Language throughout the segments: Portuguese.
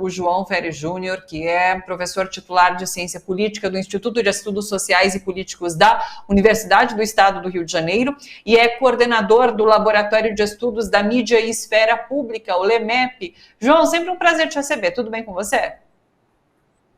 O João Ferri Júnior, que é professor titular de Ciência Política do Instituto de Estudos Sociais e Políticos da Universidade do Estado do Rio de Janeiro e é coordenador do Laboratório de Estudos da Mídia e Esfera Pública, o LEMEP. João, sempre um prazer te receber. Tudo bem com você?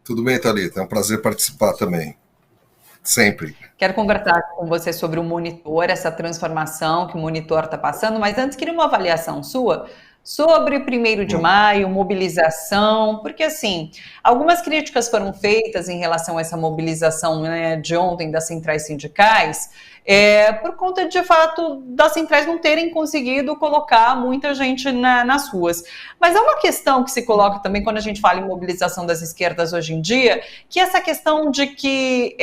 Tudo bem, Thalita. É um prazer participar também. Sempre. Quero conversar com você sobre o Monitor, essa transformação que o Monitor está passando, mas antes queria uma avaliação sua sobre 1º de maio, mobilização, porque assim, algumas críticas foram feitas em relação a essa mobilização, né, de ontem das centrais sindicais, por conta de fato das centrais não terem conseguido colocar muita gente nas ruas. Mas há uma questão que se coloca também quando a gente fala em mobilização das esquerdas hoje em dia, que é essa questão de que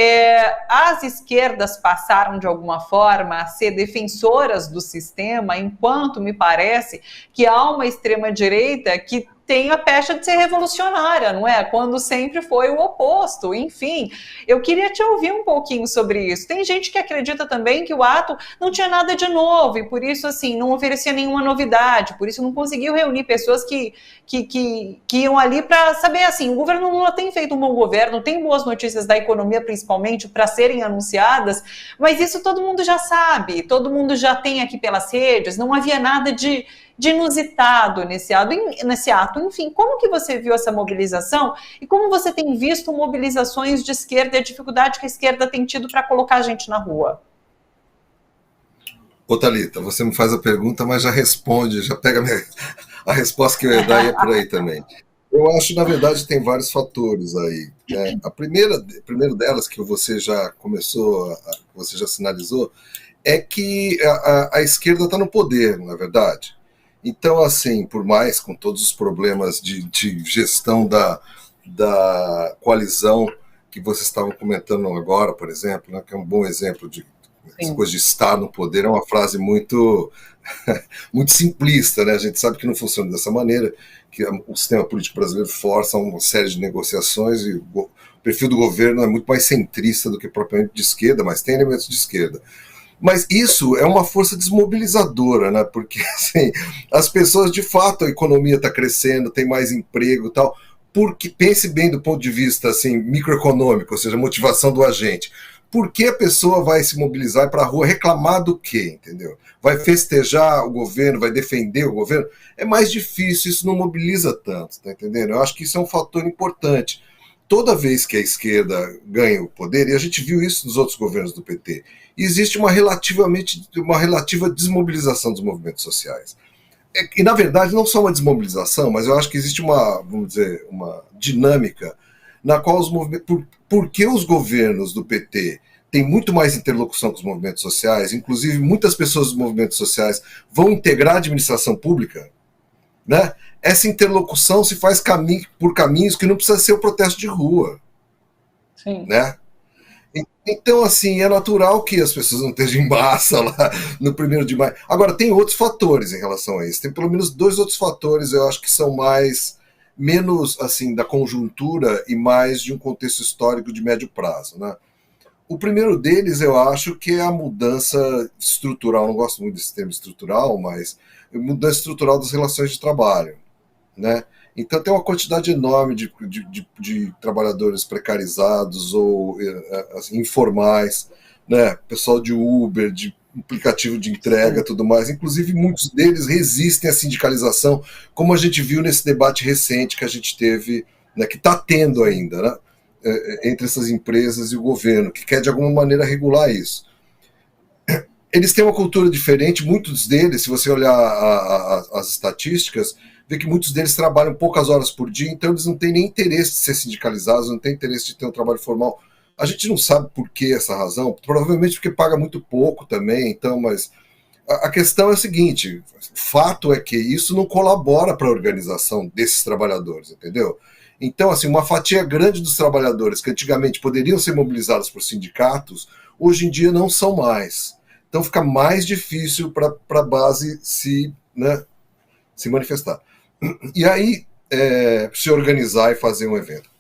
as esquerdas passaram de alguma forma a ser defensoras do sistema, enquanto me parece que há uma extrema-direita que tem a pecha de ser revolucionária, não é? Quando sempre foi o oposto. Enfim, eu queria te ouvir um pouquinho sobre isso. Tem gente que acredita também que o ato não tinha nada de novo e por isso, assim, não oferecia nenhuma novidade, por isso não conseguiu reunir pessoas que iam ali para saber, assim, o governo Lula tem feito um bom governo, tem boas notícias da economia, principalmente, para serem anunciadas, mas isso todo mundo já sabe, todo mundo já tem aqui pelas redes, não havia nada de inusitado nesse ato. Enfim, como que você viu essa mobilização e como você tem visto mobilizações de esquerda e a dificuldade que a esquerda tem tido para colocar a gente na rua? Ô, Thalita, você me faz a pergunta, mas já responde, já pega a resposta que eu ia dar e é por aí também. Eu acho, na verdade, tem vários fatores aí. Né? A primeira delas, que você já começou, você já sinalizou, é que a esquerda está no poder, na verdade. Então, assim, por mais com todos os problemas de gestão da coalizão que vocês estavam comentando agora, por exemplo, né, que é um bom exemplo de essa coisa de estar no poder, é uma frase muito, muito simplista, né? A gente sabe que não funciona dessa maneira, que o sistema político brasileiro força uma série de negociações e o perfil do governo é muito mais centrista do que propriamente de esquerda, mas tem elementos de esquerda. Mas isso é uma força desmobilizadora, né? Porque assim, as pessoas, de fato, a economia está crescendo, tem mais emprego e tal. Porque, pense bem do ponto de vista assim, microeconômico, ou seja, a motivação do agente. Por que a pessoa vai se mobilizar para a rua reclamar do quê, entendeu? Vai festejar o governo, vai defender o governo? É mais difícil, isso não mobiliza tanto, tá entendendo? Eu acho que isso é um fator importante. Toda vez que a esquerda ganha o poder, e a gente viu isso nos outros governos do PT, existe uma relativa desmobilização dos movimentos sociais. E, na verdade, não só uma desmobilização, mas eu acho que existe vamos dizer, uma dinâmica na qual os movimentos... Porque os governos do PT têm muito mais interlocução com os movimentos sociais, inclusive muitas pessoas dos movimentos sociais vão integrar a administração pública, né? Essa interlocução se faz por caminhos que não precisa ser o protesto de rua. Sim. Né? Então, assim, é natural que as pessoas não estejam em massa lá no 1º de maio. Agora, tem outros fatores em relação a isso. Tem pelo menos 2 outros fatores, eu acho que são menos assim, da conjuntura e mais de um contexto histórico de médio prazo. Né? O primeiro deles, eu acho que é a mudança estrutural, não gosto muito desse termo estrutural, mas mudança estrutural das relações de trabalho. Né? Então tem uma quantidade enorme de trabalhadores precarizados ou assim, informais, né? Pessoal de Uber, de aplicativo de entrega, tudo mais. Inclusive muitos deles resistem à sindicalização, como a gente viu nesse debate recente que a gente teve, né? Que está tendo ainda, né? Entre essas empresas e o governo, que quer de alguma maneira regular isso. Eles têm uma cultura diferente, muitos deles, se você olhar as estatísticas, vê que muitos deles trabalham poucas horas por dia, então eles não têm nem interesse de ser sindicalizados, não têm interesse de ter um trabalho formal. A gente não sabe por que essa razão, provavelmente porque paga muito pouco também, então, mas a questão é a seguinte, o fato é que isso não colabora para a organização desses trabalhadores, entendeu? Então, assim, uma fatia grande dos trabalhadores que antigamente poderiam ser mobilizados por sindicatos, hoje em dia não são mais. Então fica mais difícil para a base se manifestar. E aí, se organizar e fazer um evento.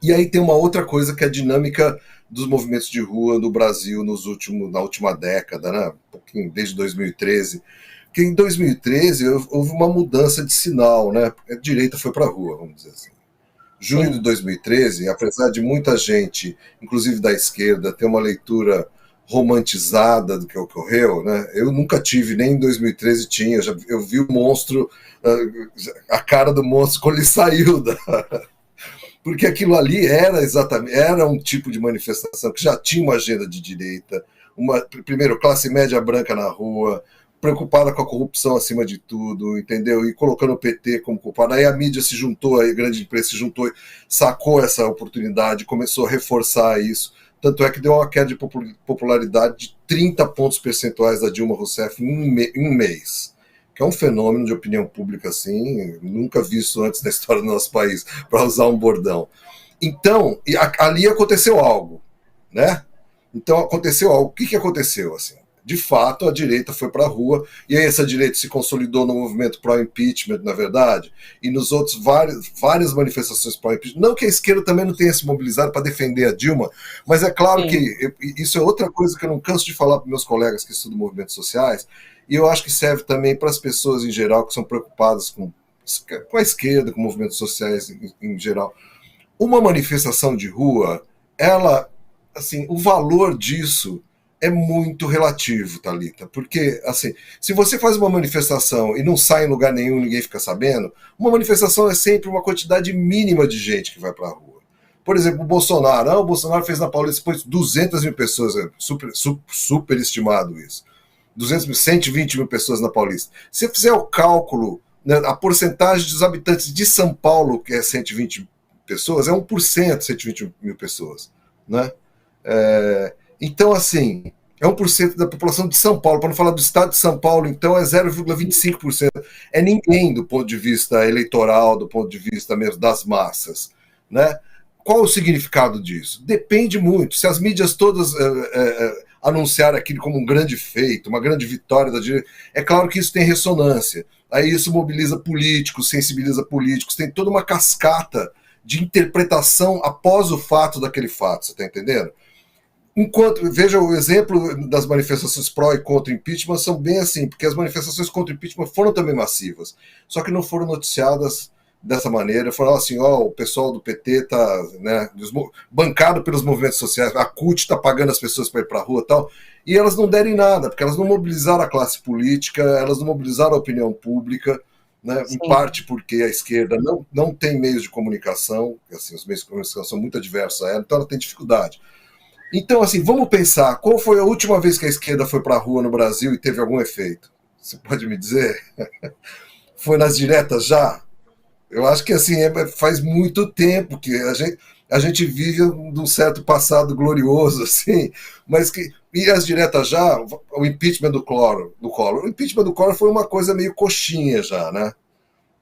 E aí tem uma outra coisa que é a dinâmica dos movimentos de rua no Brasil na última década, né? Um pouquinho, desde 2013, que em 2013 houve uma mudança de sinal, né? A direita foi para a rua, vamos dizer assim. Junho de 2013, apesar de muita gente, inclusive da esquerda, ter uma leitura romantizada do que ocorreu, né? Eu nunca tive, nem em 2013 tinha, eu vi o monstro, a cara do monstro quando ele saiu porque aquilo ali era um tipo de manifestação que já tinha uma agenda de direita, primeiro, classe média branca na rua, preocupada com a corrupção acima de tudo, entendeu? E colocando o PT como culpado. Aí a mídia se juntou, a grande imprensa se juntou, sacou essa oportunidade, começou a reforçar isso. Tanto é que deu uma queda de popularidade de 30 pontos percentuais da Dilma Rousseff em um mês. Que é um fenômeno de opinião pública assim, nunca visto antes na história do nosso país, para usar um bordão. Então, ali aconteceu algo, né? Então aconteceu algo. O que aconteceu assim? De fato, a direita foi para a rua, e aí essa direita se consolidou no movimento pró-impeachment, na verdade, e nos outros várias manifestações pró-impeachment. Não que a esquerda também não tenha se mobilizado para defender a Dilma, mas é claro que isso é outra coisa que eu não canso de falar para meus colegas que estudam movimentos sociais, e eu acho que serve também para as pessoas em geral que são preocupadas com a esquerda, com movimentos sociais em geral. Uma manifestação de rua, ela, assim, o valor disso é muito relativo, Thalita, porque, assim, se você faz uma manifestação e não sai em lugar nenhum, ninguém fica sabendo, uma manifestação é sempre uma quantidade mínima de gente que vai para a rua. Por exemplo, o Bolsonaro fez na Paulista depois 200 mil pessoas, super estimado isso, 120 mil pessoas na Paulista. Se você fizer o cálculo, né, a porcentagem dos habitantes de São Paulo, que é 120 pessoas, é 1%, 120 mil pessoas, né? Então, assim, é 1% da população de São Paulo, para não falar do estado de São Paulo, então é 0,25%. É ninguém do ponto de vista eleitoral, do ponto de vista mesmo das massas, né? Qual o significado disso? Depende muito. Se as mídias todas anunciarem aquilo como um grande feito, uma grande vitória da direita, é claro que isso tem ressonância. Aí isso mobiliza políticos, sensibiliza políticos, tem toda uma cascata de interpretação após o fato daquele fato, você está entendendo? Veja o exemplo das manifestações pró e contra o impeachment são bem assim, porque as manifestações contra o impeachment foram também massivas, só que não foram noticiadas dessa maneira, falaram assim, o pessoal do PT está, né, bancado pelos movimentos sociais, a CUT está pagando as pessoas para ir para a rua e tal, e elas não deram em nada, porque elas não mobilizaram a classe política, elas não mobilizaram a opinião pública, né, em parte porque a esquerda não tem meios de comunicação, assim, os meios de comunicação são muito adversos a ela, então ela tem dificuldade. Então, assim, vamos pensar, qual foi a última vez que a esquerda foi para a rua no Brasil e teve algum efeito? Você pode me dizer? Foi nas diretas já? Eu acho que, assim, faz muito tempo que a gente vive num certo passado glorioso, assim, mas que... E as diretas já, o impeachment do Collor. O impeachment do Collor foi uma coisa meio coxinha já, né?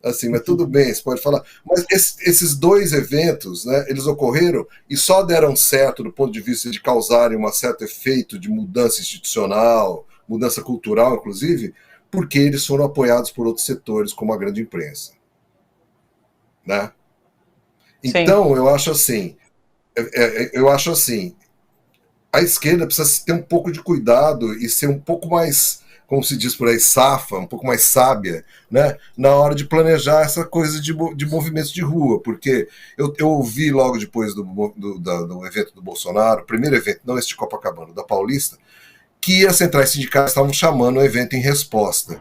Assim, mas tudo bem, você pode falar. Mas esses dois eventos, né, eles ocorreram e só deram certo do ponto de vista de causarem um certo efeito de mudança institucional, mudança cultural, inclusive, porque eles foram apoiados por outros setores, como a grande imprensa. Né? Então, eu acho assim, a esquerda precisa ter um pouco de cuidado e ser um pouco mais, como se diz por aí, safa, um pouco mais sábia, né, na hora de planejar essa coisa de movimentos de rua, porque eu ouvi logo depois do evento do Bolsonaro, primeiro evento, não este de Copacabana, da Paulista, que as centrais sindicais estavam chamando o evento em resposta.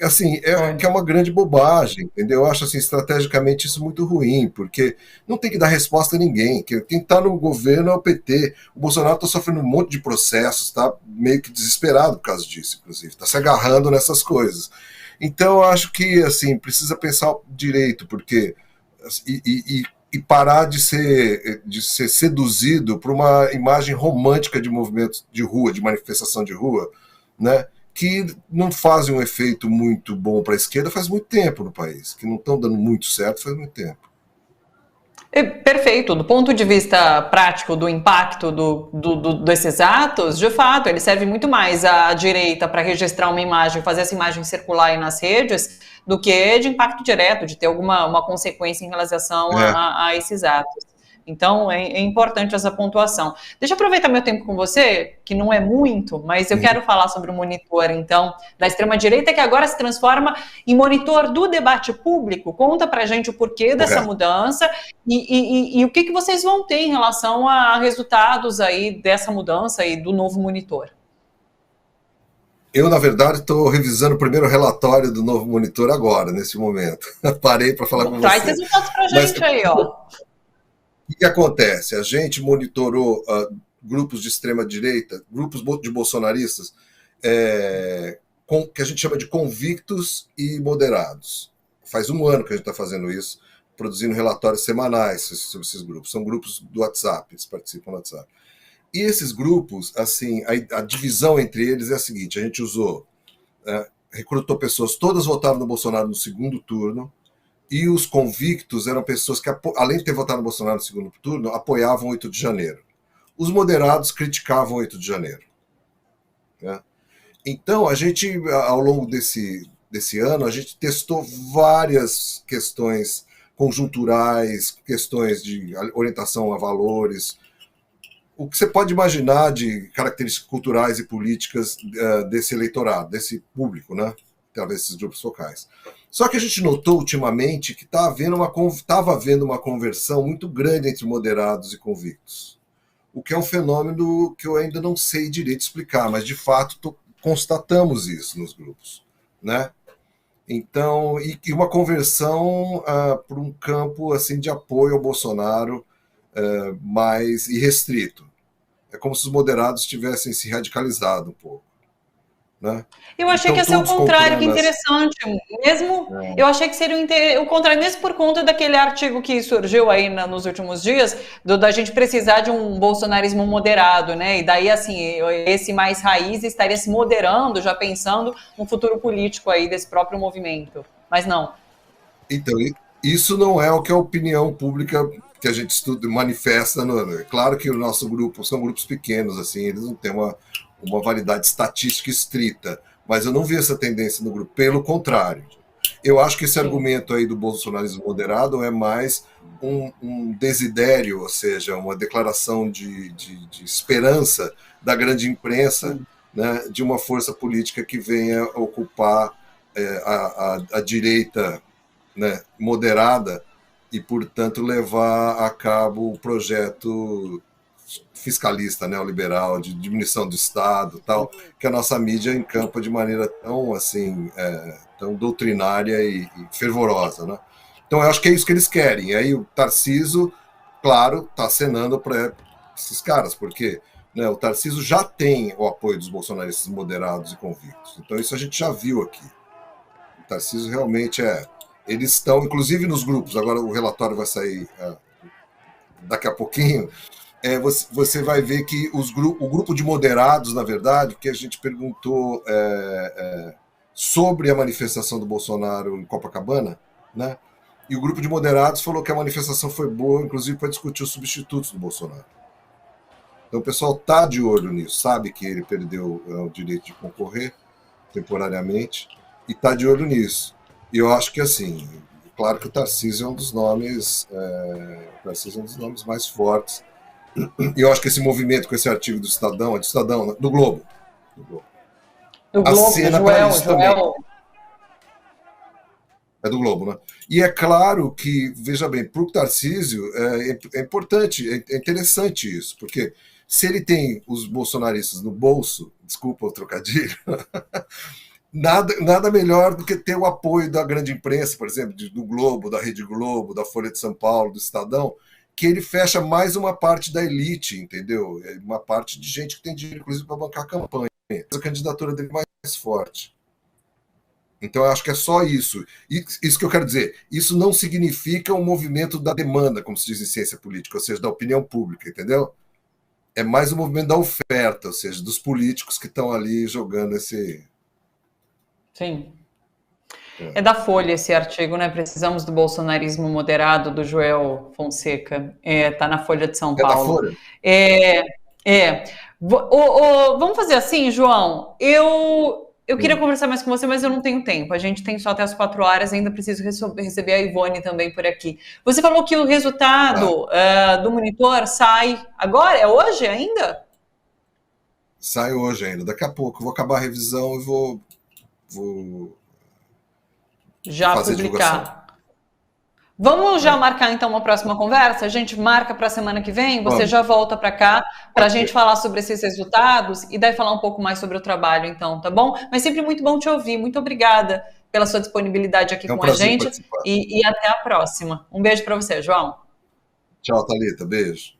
Assim, que é uma grande bobagem, entendeu? Eu acho, assim, estrategicamente isso muito ruim, porque não tem que dar resposta a ninguém. Quem está no governo é o PT. O Bolsonaro está sofrendo um monte de processos, está meio que desesperado por causa disso, inclusive. Está se agarrando nessas coisas. Então, eu acho que, assim, precisa pensar direito, porque... E parar de ser seduzido por uma imagem romântica de movimentos de rua, de manifestação de rua, né? Que não fazem um efeito muito bom para a esquerda faz muito tempo no país, que não estão dando muito certo faz muito tempo. Perfeito. Do ponto de vista prático do impacto desses atos, de fato, ele serve muito mais à direita para registrar uma imagem, fazer essa imagem circular aí nas redes, do que de impacto direto, de ter alguma consequência em relação a esses atos. Então, é importante essa pontuação. Deixa eu aproveitar meu tempo com você, que não é muito, mas eu quero falar sobre o monitor, então, da extrema-direita, que agora se transforma em monitor do debate público. Conta pra gente o porquê dessa mudança e o que vocês vão ter em relação a resultados aí dessa mudança e do novo monitor. Eu, na verdade, estou revisando o primeiro relatório do novo monitor agora, nesse momento. Parei para falar com você. Traz resultados para a gente aí, ó. O que acontece? A gente monitorou grupos de extrema-direita, grupos de bolsonaristas, que a gente chama de convictos e moderados. Faz um ano que a gente está fazendo isso, produzindo relatórios semanais sobre esses grupos. São grupos do WhatsApp, eles participam do WhatsApp. E esses grupos, assim, a divisão entre eles é a seguinte: a gente recrutou pessoas, todas votaram no Bolsonaro no segundo turno, e os convictos eram pessoas que, além de ter votado no Bolsonaro no segundo turno, apoiavam 8 de janeiro. Os moderados criticavam 8 de janeiro. Né? Então, a gente, ao longo desse ano, a gente testou várias questões conjunturais, questões de orientação a valores, o que você pode imaginar de características culturais e políticas desse eleitorado, desse público, né? Talvez esses grupos focais. Só que a gente notou ultimamente que estava havendo uma conversão muito grande entre moderados e convictos, o que é um fenômeno que eu ainda não sei direito explicar, mas de fato constatamos isso nos grupos, né? Então, e uma conversão para um campo assim de apoio ao Bolsonaro mais irrestrito. É como se os moderados tivessem se radicalizado um pouco. Né? Eu achei que ia ser o contrário, que interessante. Mesmo, eu achei que seria o contrário, mesmo por conta daquele artigo que surgiu aí nos últimos dias, da gente precisar de um bolsonarismo moderado, né? E daí, assim, esse mais raiz estaria se moderando, já pensando no futuro político aí desse próprio movimento. Mas não. Então, isso não é o que a opinião pública que a gente estuda manifesta. Claro que o nosso grupo são grupos pequenos, assim, eles não têm uma validade estatística estrita, mas eu não vi essa tendência no grupo, pelo contrário. Eu acho que esse argumento aí do bolsonarismo moderado é mais um desidério, ou seja, uma declaração de esperança da grande imprensa, né, de uma força política que venha ocupar a direita, né, moderada e, portanto, levar a cabo o projeto fiscalista, neoliberal, de diminuição do Estado, tal, que a nossa mídia encampa de maneira tão assim, tão doutrinária e fervorosa, né? Então eu acho que é isso que eles querem. E aí o Tarcísio, claro, está acenando para esses caras, porque, né, o Tarcísio já tem o apoio dos bolsonaristas moderados e convictos. Então isso a gente já viu aqui. O Tarcísio realmente eles estão, inclusive nos grupos, agora o relatório vai sair daqui a pouquinho. Você vai ver que o grupo de moderados, na verdade, que a gente perguntou sobre a manifestação do Bolsonaro em Copacabana, né? E o grupo de moderados falou que a manifestação foi boa, inclusive para discutir os substitutos do Bolsonaro. Então o pessoal está de olho nisso, sabe que ele perdeu o direito de concorrer temporariamente e está de olho nisso. E eu acho que, assim, claro que o Tarcísio é um dos nomes, mais fortes. E eu acho que esse movimento com esse artigo do Estadão, do Globo. Do Globo, Joel. É do Globo, né? E é claro que, veja bem, para o Tarcísio é importante, é interessante isso, porque se ele tem os bolsonaristas no bolso, desculpa o trocadilho, nada melhor do que ter o apoio da grande imprensa, por exemplo, do Globo, da Rede Globo, da Folha de São Paulo, do Estadão, que ele fecha mais uma parte da elite, entendeu? Uma parte de gente que tem dinheiro, inclusive, para bancar a campanha. A candidatura dele é mais forte. Então, eu acho que é só isso. Isso que eu quero dizer. Isso não significa um movimento da demanda, como se diz em ciência política, ou seja, da opinião pública, entendeu? É mais um movimento da oferta, ou seja, dos políticos que estão ali jogando esse... Sim. É da Folha esse artigo, né? Precisamos do bolsonarismo moderado, do Joel Fonseca. Tá na Folha de São Paulo. É da Folha? Vamos fazer assim, João? Eu queria conversar mais com você, mas eu não tenho tempo. A gente tem só até as 4 horas, ainda preciso receber a Ivone também por aqui. Você falou que o resultado do monitor sai agora? É hoje ainda? Sai hoje ainda. Daqui a pouco. Eu vou acabar a revisão e vou Já fazer divulgação. publicar. Vamos já marcar então uma próxima conversa? A gente marca para a semana que vem, você Vamos. já volta para cá para a gente ser. falar sobre esses resultados e daí falar um pouco mais sobre o trabalho, então, tá bom? Mas sempre muito bom te ouvir. Muito obrigada pela sua disponibilidade aqui É um com a prazer gente participar. e até a próxima. Um beijo para você, João. Tchau, Thalita. Beijo.